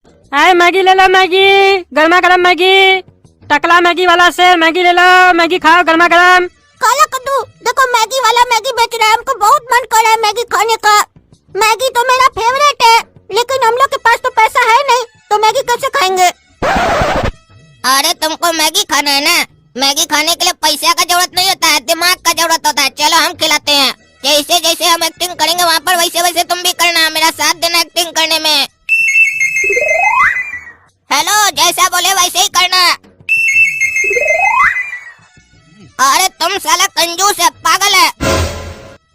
हाय Maggi ले लो, Maggi गर्मा गर्म मैगी, टकला मैगी वाला से मैगी ले लो, मैगी खाओ गर्मा गर्म। काला कद्दू, देखो मैगी वाला मैगी बेच रहा है, हमको बहुत मन कर रहा है मैगी खाने का। मैगी तो मेरा फेवरेट है, लेकिन हम लोग के पास तो पैसा है नहीं, तो मैगी कैसे खाएंगे? अरे तुमको मैगी खाना है ना, मैगी खाने के लिए पैसा का जरूरत नहीं होता है, दिमाग का जरूरत होता है। चलो हम खिलाते हैं। जैसे जैसे हम एक्टिंग करेंगे वहाँ पर वैसे वैसे तुम भी करना, मेरा साथ देना एक्टिंग करने में। हेलो, जैसा बोले वैसे ही करना। अरे तुम साला कंजूस है, पागल है,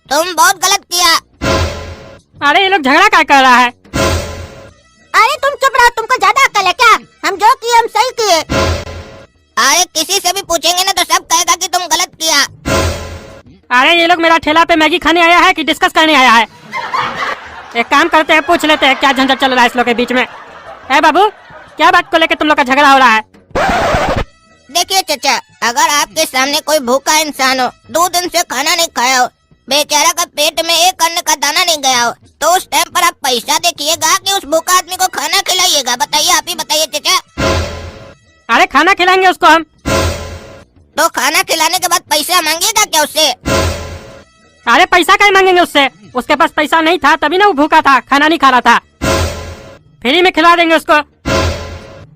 तुम बहुत गलत किया। अरे ये लोग झगड़ा क्या कर रहा है? अरे तुम चुप रहो, तुमको ज्यादा अकल है क्या? हम जो किए हम सही किए। अरे किसी से भी पूछेंगे ना तो सब कहेगा कि तुम गलत किया। अरे ये लोग मेरा ठेला पे मैगी खाने आया है कि डिस्कस करने आया है? एक काम करते हैं, पूछ लेते हैं क्या झंझट चल रहा है इस लोग के बीच में। है बाबू, क्या बात को लेके तुम लोग का झगड़ा हो रहा है? देखिए चाचा, अगर आपके सामने कोई भूखा इंसान हो, 2 दिन से खाना नहीं खाया हो, बेचारा का पेट में एक अन्न का दाना नहीं गया हो, तो उस टाइम पर आप पैसा देखिएगा कि उस भूखा आदमी को खाना खिलाइएगा? बताइए, आप ही बताइए चाचा। अरे खाना खिलाएंगे उसको हम। तो खाना खिलाने के बाद पैसा मांगिएगा क्या उससे? अरे पैसा क्या मांगेंगे उससे? उसके पास पैसा नहीं था तभी ना वो भूखा था, खाना नहीं खा रहा था। फ्री में खिला देंगे उसको।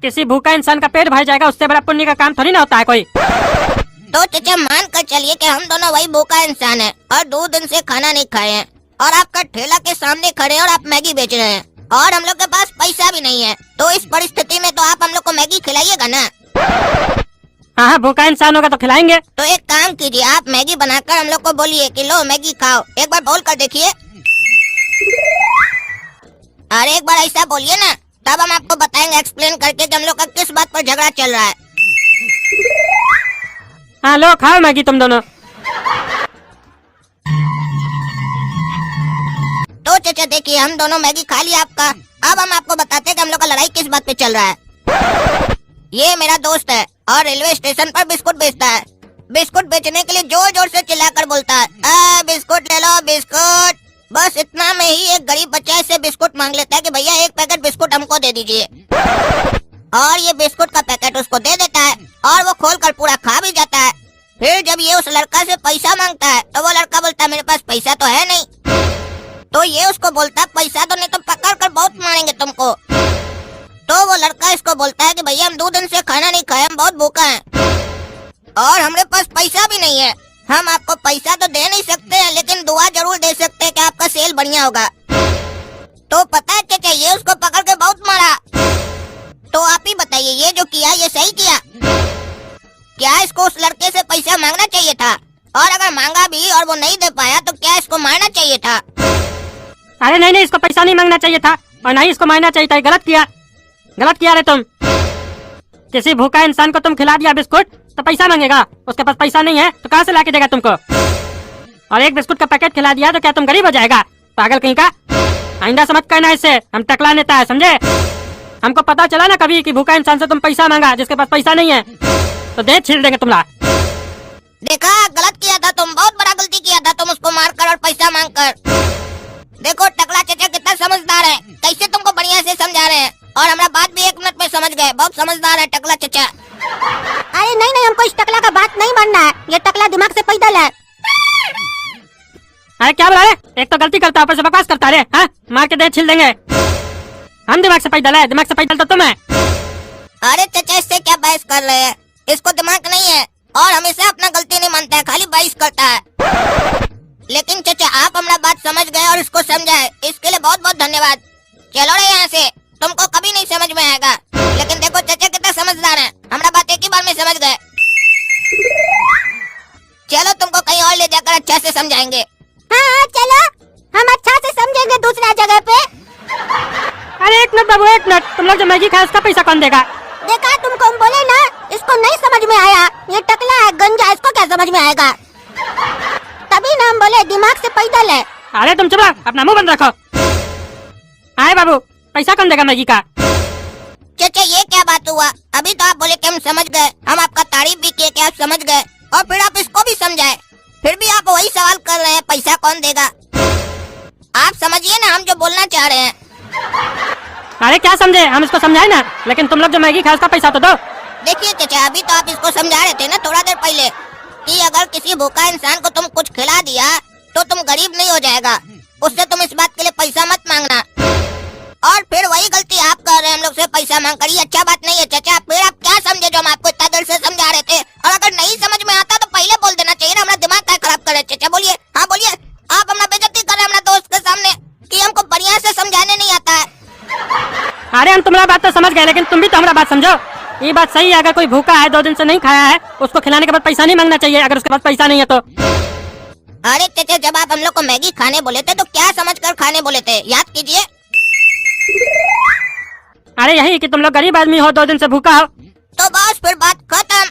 किसी भूखा इंसान का पेट भर जाएगा, उससे बड़ा पुण्य का काम थोड़ी ना होता है कोई। तो चाचा मान कर चलिए कि हम दोनों वही भूखा इंसान हैं और 2 दिन से खाना नहीं खाए हैं, और आपका ठेला के सामने खड़े हैं और आप मैगी बेच रहे हैं, और हम लोग के पास पैसा भी नहीं है। तो इस परिस्थिति में तो आप हम लोग को मैगी खिलाइएगा ना? हाँ, भूखा इंसान होगा तो खिलाएंगे। तो एक काम कीजिए, आप मैगी बनाकर हम लोग को बोलिए कि लो मैगी खाओ। एक बार बोल कर देखिए। अरे एक बार ऐसा बोलिए ना, तब हम आपको बताएंगे एक्सप्लेन करके कि हम लोग का किस बात पर झगड़ा चल रहा है। हाँ लो खाओ मैगी तुम दोनों। तो चाचा देखिए, हम दोनों मैगी खा लिया आपका। अब हम आपको बताते हैं कि हम लोग का लड़ाई किस बात पे चल रहा है। ये मेरा दोस्त है और रेलवे स्टेशन पर बिस्कुट बेचता है। बिस्कुट बेचने के लिए जोर जोर से चिल्लाकर बोलता है, बिस्कुट ले लो बिस्कुट। बस इतना में ही एक गरीब बच्चा इससे बिस्कुट मांग लेता है कि भैया एक पैकेट बिस्कुट हमको दे दीजिए, और ये बिस्कुट का पैकेट उसको दे देता है और वो खोलकर पूरा खा भी जाता है। फिर जब ये उस लड़का से पैसा मांगता है तो वो लड़का बोलता है मेरे पास पैसा तो है नहीं। तो ये उसको बोलता है पैसा तो नहीं तो पकड़ कर बहुत मारेंगे तुमको। तो वो लड़का इसको बोलता है कि भैया हम 2 दिन से खाना नहीं खाए, हम बहुत भूखा हैं और हमारे पास पैसा भी नहीं है। हम आपको पैसा तो दे नहीं सकते हैं, लेकिन दुआ जरूर दे सकते हैं कि आपका सेल बढ़िया होगा। तो पता है चाचा, ये उसको पकड़ के बहुत मारा। तो आप ही बताइए, ये जो किया ये सही किया? क्या इसको उस लड़के से पैसा मांगना चाहिए था? और अगर मांगा भी और वो नहीं दे पाया तो क्या इसको मारना चाहिए था? अरे नहीं नहीं, इसको पैसा नहीं मांगना चाहिए था और नहीं इसको मारना चाहिए था। गलत किया, गलत किया रे तुम। किसी भूखा इंसान को तुम खिला दिया बिस्कुट तो पैसा मांगेगा? उसके पास पैसा नहीं है तो कहाँ से लाके देगा तुमको? और एक बिस्कुट का पैकेट खिला दिया तो क्या तुम गरीब हो जाएगा? पागल कहीं का। आइंदा समझ करना इससे, हम टकला नेता है समझे। हमको पता चला ना कभी कि भूखा इंसान से तुम पैसा मांगा जिसके पास पैसा नहीं है तो दे छील देंगे तुमला। देखा, गलत किया था तुम, बहुत बड़ा गलती किया था तुम उसको मारकर और पैसा मांगकर। देखो टकला चाचा कितना समझदार है, कैसे तुमको बढ़िया से समझा रहे हैं और हमारा बात भी 1 मिनट में समझ गए। बहुत समझदार है टकला चाचा। अरे नहीं नहीं, हमको इस टकला का बात नहीं मानना है, ये टकला दिमाग से पैदल है। अरे क्या बोला रे? एक तो गलती करता है, ऊपर से बकवास करता है। हाँ, मार के दे छील देंगे। हम दिमाग से पैदल है? दिमाग से पैदल तो तुम है। अरे चाचा इससे क्या बहस कर रहे हैं? इसको दिमाग नहीं है और हमेशा अपना गलती नहीं मानता है, खाली बहस करता है। लेकिन चाचा आप हमारा बात समझ गए और इसको समझाए, इसके लिए बहुत बहुत धन्यवाद। चलो रे यहाँ से, तुमको कभी नहीं समझ में आएगा। लेकिन देखो चाचा कितना समझदार है, हमारा बात एक ही बार में समझ गए। चलो तुमको कहीं और ले जाकर अच्छा से समझाएंगे। हाँ चलो, हम अच्छा से समझेंगे दूसरा जगह पे। अरे एक मिनट बाबू, एक मिनट। तुम लोग जो मैगी खाए उसका पैसा कौन देगा? देखा, तुमको हम बोले ना, इसको नहीं समझ में आया। ये टकला है, गंजा, इसको क्या समझ में आएगा? तभी ना हम बोले दिमाग से पैदल है। अरे तुम चुप रहो, अपना मुंह बंद रखो। आए बाबू, पैसा कौन देगा मैगी का? चाचा ये क्या बात हुआ? अभी तो आप बोले कि हम समझ गए, हम आपका तारीफ भी किए कि आप समझ गए, और फिर आप इसको भी समझाए, फिर भी आप वही सवाल कर रहे हैं पैसा कौन देगा? आप समझिए ना हम जो बोलना चाह रहे हैं। अरे क्या समझे, हम इसको समझाए ना, लेकिन तुम लोग जो मैगी खाए उसका पैसा तो दो। देखिए चाचा, अभी तो आप इसको समझा रहे थे ना थोड़ा देर पहले कि अगर किसी भूखा इंसान को तुम कुछ खिला दिया तो तुम गरीब नहीं हो जाएगा। उससे तुम इस बात के लिए पैसा मत मांगना। और फिर वही गलती आप कर रहे हैं, हम लोग से पैसा मांग कर। ये अच्छा बात नहीं है चाचा। फिर आप क्या समझे जो हम आपको इतना देर से समझा रहे थे? और अगर नहीं समझ में आता तो पहले बोल देना चाहिए ना। हमारा दिमाग क्या खराब कर रहे चाचा? बोलिए, हाँ बोलिए। आप हमारा बेइज्जती कर रहे हैं हमारा दोस्त के सामने कि हमको बढ़िया से समझाने नहीं आता है। अरे हम तुम्हारा बात तो समझ गए, लेकिन तुम भी तो हमारा बात समझो। ये बात सही है, अगर कोई भूखा है 2 दिन से नहीं खाया है, उसको खिलाने के बाद पैसा नहीं मांगना चाहिए, अगर उसके पास पैसा नहीं है तो। अरे चाचा, जब आप हम लोग को मैगी खाने बोले थे तो क्या समझकर खाने बोले थे, याद कीजिए। अरे यही कि तुम लोग गरीब आदमी हो, 2 दिन से भूखा हो। तो बस फिर बात खत्म।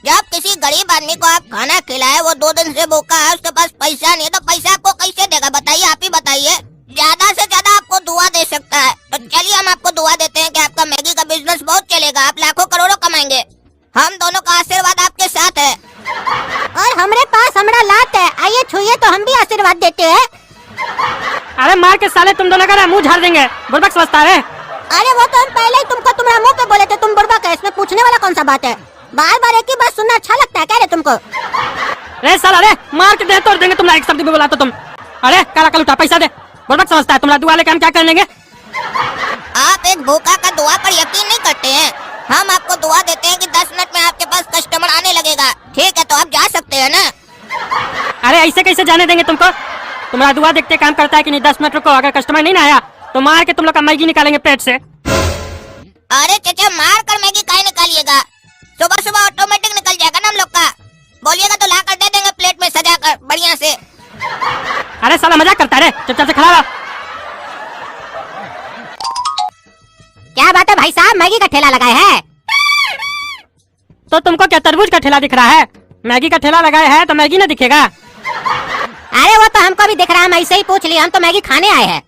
जब किसी गरीब आदमी को आप खाना खिलाए, वो 2 दिन से भूखा है, उसके पास पैसा नहीं है, तो पैसा आपको कैसे देगा बताइए? आप ही बताइए। ज्यादा से ज्यादा आपको दुआ दे सकता है। तो चलिए हम आपको दुआ देते हैं कि आपका मैगी का बिजनेस बहुत चलेगा, आप लाखों करोड़ों कमाएंगे। हम दोनों का आशीर्वाद आपके साथ है। और हमरे पास हमरा लात है, आइए छुइए तो हम भी आशीर्वाद देते हैं। अरे मार के साले तुम दोनों का मुंह झाड़ देंगे, बुड़बक समझता है। अरे वो तो हम पहले ही तुमको तुम्हारा मुंह पे बोले थे, तुम बुड़बक है, इसमें पूछने वाला कौन सा बात है? बार बार एक ही बात सुनना अच्छा लगता है क्या रे तुमको? अरे साला, अरे मार के दे तोड़ देंगे तुम, एक शब्द भी बोला तो तुम। अरे काला कल उठा, पैसा दे। बुड़बक समझता है, तुम्हारा दुआ लेके हम क्या कर लेंगे? आप एक भूखा का दुआ पर यकीन नहीं करते हैं। हम आपको दुआ देते हैं कि 10 मिनट में आपके पास कस्टमर आने लगेगा। ठीक है, तो आप जा सकते हैं ना। अरे ऐसे कैसे जाने देंगे तुमको? तुम्हारा दुआ देखते काम करता है कि नहीं? 10 मिनट रुको, अगर कस्टमर नहीं ना आया तो मार के तुम लोग का मैगी निकालेंगे पेट से। अरे चाचा, मार कर मैगी काहे निकालिएगा? सुबह सुबह ऑटोमेटिक निकल जाएगा ना हम लोग का। बोलिएगा तो ला कर दे देंगे प्लेट में सजा कर बढ़िया से। अरे साला मजाक करता है रे, चुपचाप से खड़ा रहो। क्या बात है भाई साहब, मैगी का ठेला लगाए है? तो तुमको क्या तरबूज का ठेला दिख रहा है? मैगी का ठेला लगाया है तो मैगी ना दिखेगा? अरे वो तो हमको भी दिख रहा है, हम ऐसे ही पूछ लिए, हम तो मैगी खाने आए हैं।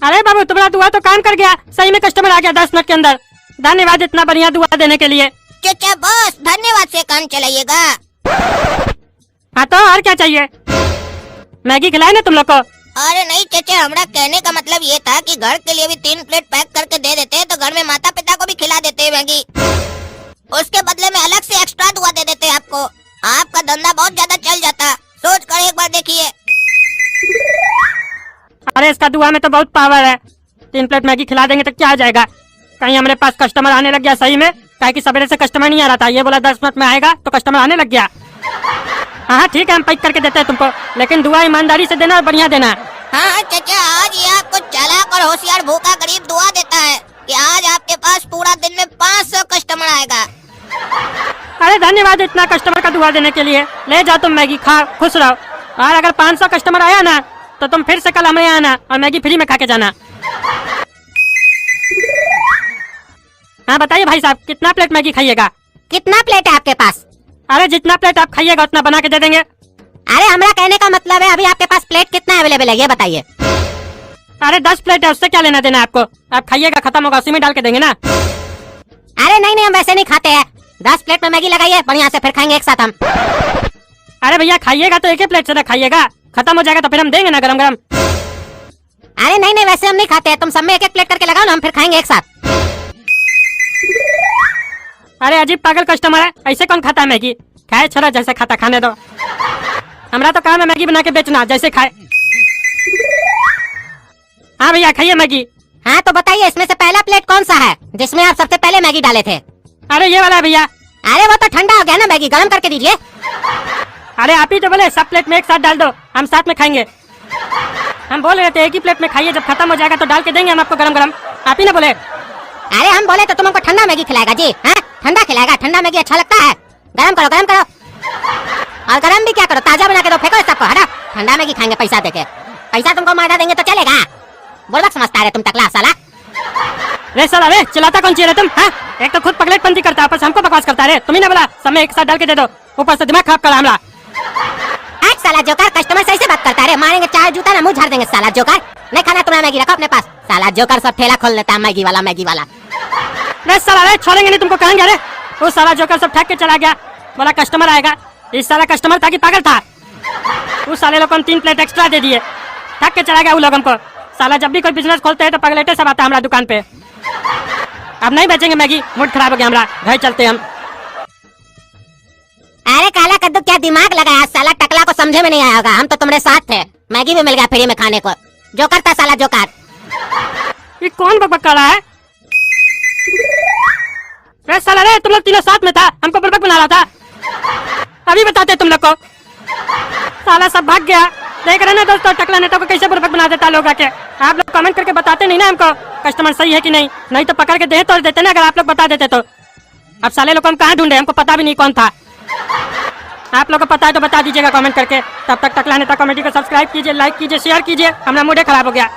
अरे बाबू, तुम्हारा दुआ तो काम कर गया, सही में कस्टमर आ गया 10 मिनट के अंदर। धन्यवाद इतना बढ़िया दुआ देने के लिए। चाचा बस धन्यवाद से काम चलाइएगा। हाँ तो और क्या चाहिए? मैगी खिलाए ना तुम लोग को? अरे नहीं चाचा, हमारा कहने का मतलब ये था कि घर के लिए भी 3 प्लेट पैक करके दे देते तो घर में माता पिता को भी खिला देते मैगी। उसके बदले में अलग से एक्स्ट्रा दुआ दे देते आपको। आपका धंधा बहुत ज्यादा चल जाता। सोच कर एक बार देखिए। अरे इसका दुआ में तो बहुत पावर है। 3 प्लेट मैगी खिला देंगे तो क्या आ जाएगा? कहीं हमारे पास कस्टमर आने लग गया सही में, काहे कि सवेरे से कस्टमर नहीं आ रहा था, ये बोला 10 मिनट में आएगा तो कस्टमर आने लग गया। हाँ ठीक है, हम पैक करके देते हैं तुमको, लेकिन दुआ ईमानदारी से देना और बढ़िया देना। हाँ चाचा, आज ये आपको चालाक और होशियार भूखा गरीब दुआ देता है कि आज आपके पास पूरा दिन में 500 कस्टमर आएगा। अरे धन्यवाद इतना कस्टमर का दुआ देने के लिए। ले जाओ तुम मैगी, खा खुश रहो। और अगर 500 कस्टमर आया ना तो तुम फिर से कल हमें आना और मैगी फ्री में खा के जाना। हाँ बताइए भाई साहब, कितना प्लेट मैगी खाइएगा? कितना प्लेट है आपके पास? अरे जितना प्लेट आप खाइएगा उतना बना के दे देंगे। अरे हमारा कहने का मतलब है अभी आपके पास प्लेट कितना अवेलेबल है ये बताइए। अरे 10 प्लेट है, उससे क्या लेना देना आपको? आप खाइएगा, खत्म होगा उसी में डाल के देंगे ना। अरे नहीं नहीं, हम वैसे नहीं खाते हैं। 10 प्लेट में मैगी लगाइए बढ़िया से, फिर खाएंगे एक साथ हम। अरे भैया खाइएगा तो एक ही प्लेट से ना खाइएगा, खत्म हो जाएगा तो फिर हम देंगे ना गरम गरम। अरे नहीं नहीं, वैसे हम नहीं खाते हैं, तुम सब में एक एक प्लेट करके लगाओ ना, हम फिर खाएंगे एक साथ। अरे अजीब पागल कस्टमर है, ऐसे कौन खाता है मैगी? खाए छोरा, जैसे खाता खाने दो। हमारा तो काम है मैगी बना के बेचना, जैसे खाए। हाँ भैया खाइए मैगी। हाँ तो बताइए, इसमें से पहला प्लेट कौन सा है जिसमें आप सबसे पहले मैगी डाले थे? अरे ये वाला है भैया। अरे वो तो ठंडा हो गया ना, मैगी गर्म करके दीजिए। अरे आप ही तो बोले सब प्लेट में एक साथ डाल दो, हम साथ में खाएंगे। हम बोल रहे थे एक ही प्लेट में खाइए, जब खत्म हो जाएगा तो डाल के देंगे हम आपको गरम गरम। आप ही ना बोले? अरे हम बोले तो तुम हमको ठंडा मैगी खिलाएगा जी? हाँ ठंडा खिलाएगा, ठंडा मैगी अच्छा लगता है? गरम करो गरम करो, और गरम भी क्या करो, ताजा बना के दो, फेंको इस सबको, हटा। ठंडा मैगी खाएंगे पैसा देके। पैसा तुमको मारा देंगे तो चलेगा? बोलबक समझता है तुम तकला साला। रे साला रे, चिल्लाता कौन चाहिए तुम? हाँ एक तो खुद पगलेटपंती करता है, ऊपर से हमको बकवास करता है। तुम ही ना बोला सब में एक साथ डाल के दे दो, ऊपर से दिमाग खराब करा हमला। आज साला जोकर कस्टमर से ऐसे बात करता है, मारेंगे चार जूता ना मुंह झाड़ देंगे साला जोकर। नहीं खाना तुम्हारा मैगी, रखो अपने पास। साला जोकर सब ठेला खोल लेता है मैगी वाला मैगी वाला। रे साला रे, छोड़ेंगे नहीं तुमको, कहेंगे। अरे वो साला जोकर सब ठग के चला गया, बोला कस्टमर आएगा। इस साला कस्टमर था कि पागल था? उस साले लोग को हम 3 प्लेट एक्स्ट्रा दे दिए, ठग के चला गया वो लोग हमको। साला जब भी कोई बिजनेस खोलते हैं तो पगलेटे सब आता है हमारा दुकान पे। अब नहीं बेचेंगे मैगी, मूड खराब हो गया हमारा, घर चलते हम। अरे काला कद्दू क्या दिमाग लगाया साला, टकला को समझे में नहीं आया होगा। हम तो तुम्हारे साथ थे, मैगी भी मिल गया फ्री में खाने को। जोकर था साला जोकर। ये कौन बकबक कर रहा है? रे साला रे, तुम लोग तीनों साथ में था, हमको बुड़बक बना रहा था। अभी बताते तुम लोग को। साला सब भाग गया। देख रहे ना दोस्तों, टकला नेता को कैसे बुड़बक बना देता लोग आके। आप लोग कमेंट करके बताते नहीं ना हमको कस्टमर सही है कि नहीं, नहीं तो पकड़ के दे तोड़ देते ना अगर आप लोग बता देते तो। अब साले लोग हम कहाँ ढूंढे, हमको पता भी नहीं कौन था। आप लोग को पता है तो बता दीजिएगा कमेंट करके। तब तक टकला नेता कॉमेडी को सब्सक्राइब कीजिए, लाइक कीजिए, शेयर कीजिए। हमारा मूड खराब हो गया।